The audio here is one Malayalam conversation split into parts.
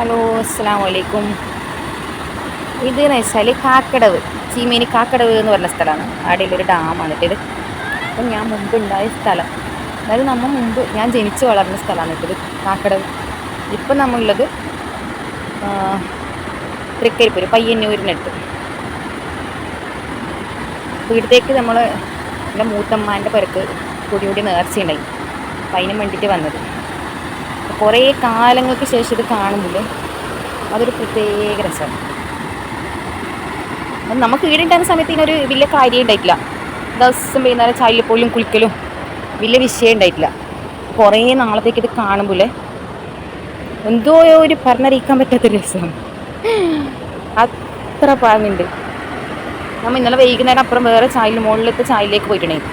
ഹലോ, അസ്സലാമു അലൈക്കും. ഇതെന്ന് വെച്ചാൽ കാക്കടവ്, ചീമേനി കാക്കടവ് എന്ന് പറഞ്ഞ സ്ഥലമാണ്. അവിടെയുള്ളൊരു ഡാമാണ് ഇത്. അപ്പം ഞാൻ മുമ്പ് ഉണ്ടായ സ്ഥലം, അതായത് മുമ്പ് ഞാൻ ജനിച്ചു വളർന്ന സ്ഥലമാണ് ഇത്, കാക്കടവ്. ഇപ്പം നമ്മളുള്ളത് തൃക്കരിപ്പൂർ പയ്യന്നൂരിനടുത്ത്. ഇവിടത്തേക്ക് നമ്മൾ എൻ്റെ മൂത്തമ്മാൻ്റെ പേർക്ക് കൂടി നേർച്ചയുണ്ടായി. അപ്പം അതിന് വേണ്ടിയിട്ട് വന്നത്. കുറേ കാലങ്ങൾക്ക് ശേഷം ഇത് കാണുമ്പോൾ അതൊരു പ്രത്യേക രസമാണ്. അത് നമുക്ക് ഈടുണ്ടാകുന്ന സമയത്ത് ഇതിനൊരു വലിയ കാര്യം ഉണ്ടായിട്ടില്ല. ദിവസം വൈകുന്നേരം ചായയിൽ പോലും കുളിക്കലും വലിയ വിഷയം ഉണ്ടായിട്ടില്ല. കുറേ നാളത്തേക്ക് ഇത് കാണുമ്പോൾ എന്തോ ഒരു പറഞ്ഞറിയിക്കാൻ പറ്റാത്തൊരു രസമാണ്. അത്ര പാങ്ങുണ്ട്. നമ്മൾ ഇന്നലെ വൈകുന്നേരം അപ്പുറം വേറെ ചായയിൽ മുകളിലത്തെ ചായയിലേക്ക് പോയിട്ടുണ്ടെങ്കിൽ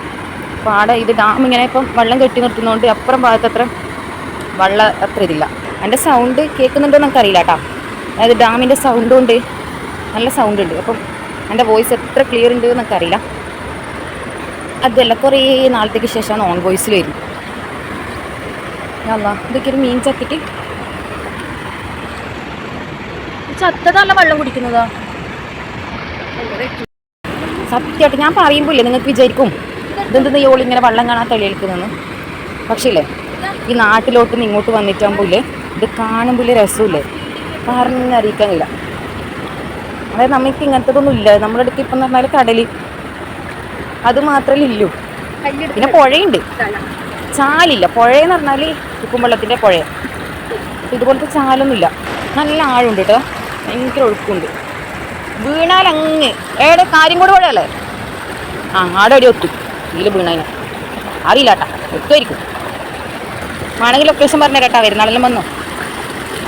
അപ്പോൾ ആടെ ഇത് ഡാം ഇങ്ങനെ ഇപ്പം വെള്ളം കെട്ടി നിർത്തുന്നതുകൊണ്ട് അപ്പുറം ഭാഗത്ത് അത്ര വെള്ളം അത്ര ഇതില്ല. എൻ്റെ സൗണ്ട് കേൾക്കുന്നുണ്ടോ എന്നൊക്കെ അറിയില്ല കേട്ടോ. അതായത് ഡാമിൻ്റെ സൗണ്ട് കൊണ്ട് നല്ല സൗണ്ട് ഉണ്ട്. അപ്പം എൻ്റെ വോയിസ് എത്ര ക്ലിയർ ഉണ്ട് എന്നൊക്കെ അറിയില്ല. അതല്ല, കുറേ നാളത്തേക്ക് ശേഷമാണ് ഓൺ വോയിസിൽ വരും. അല്ല, ഇതൊക്കെ ഒരു മീൻ ചത്തിട്ട് ചത്തതല്ല വെള്ളം കുടിക്കുന്നതാ. സത്യമായിട്ട് ഞാൻ പറയുമ്പോൾ ഇല്ലേ നിങ്ങൾക്ക് വിചാരിക്കും ഇതെന്തെന്ന് യോളി ഇങ്ങനെ വെള്ളം കാണാൻ തെളിയിക്കുന്നതെന്ന്. പക്ഷേ ഇല്ലേ, ഈ നാട്ടിലോട്ട് നിന്ന് ഇങ്ങോട്ട് വന്നിട്ടാകുമ്പോൾ ഇത് കാണുമ്പോൾ രസമില്ലേ, പറഞ്ഞറിയിക്കാനില്ല. അതായത് നമുക്ക് ഇങ്ങനത്തതൊന്നും ഇല്ല നമ്മുടെ അടുത്ത്. ഇപ്പം എന്ന് പറഞ്ഞാൽ കടൽ അത് മാത്രമേ ഇല്ലൂ. പിന്നെ പുഴയുണ്ട്, ചാലില്ല. പുഴയെന്ന് പറഞ്ഞാൽ ഉപ്പുംവെള്ളത്തിൻ്റെ പുഴ. ഇതുപോലത്തെ ചാലൊന്നുമില്ല. നല്ല ആഴമുണ്ട് കേട്ടോ, ഭയങ്കര ഒഴുക്കുണ്ട്. വീണാൽ അങ്ങ് ഏടെ കാര്യം കൂടെ പുഴയല്ലേ, ആടെ ഒരു ഒത്തും ഇതിൽ വീണതിന് അറിയില്ല കേട്ടാ, ഒത്തുമായിരിക്കും. ആണെങ്കിൽ ലൊക്കേഷൻ പറഞ്ഞു കേട്ടാ, വരുന്നാളെല്ലാം വന്നോ.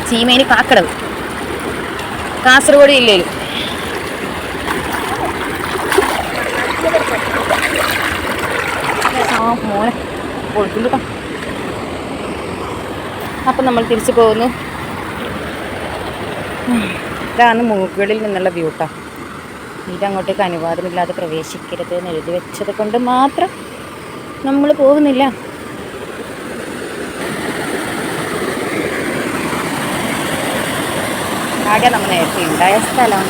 ചീമേനി കാക്കടവ്, കാസർഗോഡ് ജില്ലയിൽ. മോനെ കൊടുക്കും കേട്ടോ. അപ്പം നമ്മൾ തിരിച്ചു പോകുന്നു. ഇതാണ് മൂക്കുകളിൽ നിന്നുള്ള വ്യൂ കേട്ടോ. ഇതങ്ങോട്ടേക്ക് അനുവാദമില്ലാതെ പ്രവേശിക്കരുത് എന്ന് എഴുതി വെച്ചത് കൊണ്ട് മാത്രം നമ്മൾ പോകുന്നില്ല. ആകെ നമ്മൾ നേരത്തെ ഉണ്ടായ സ്ഥലം.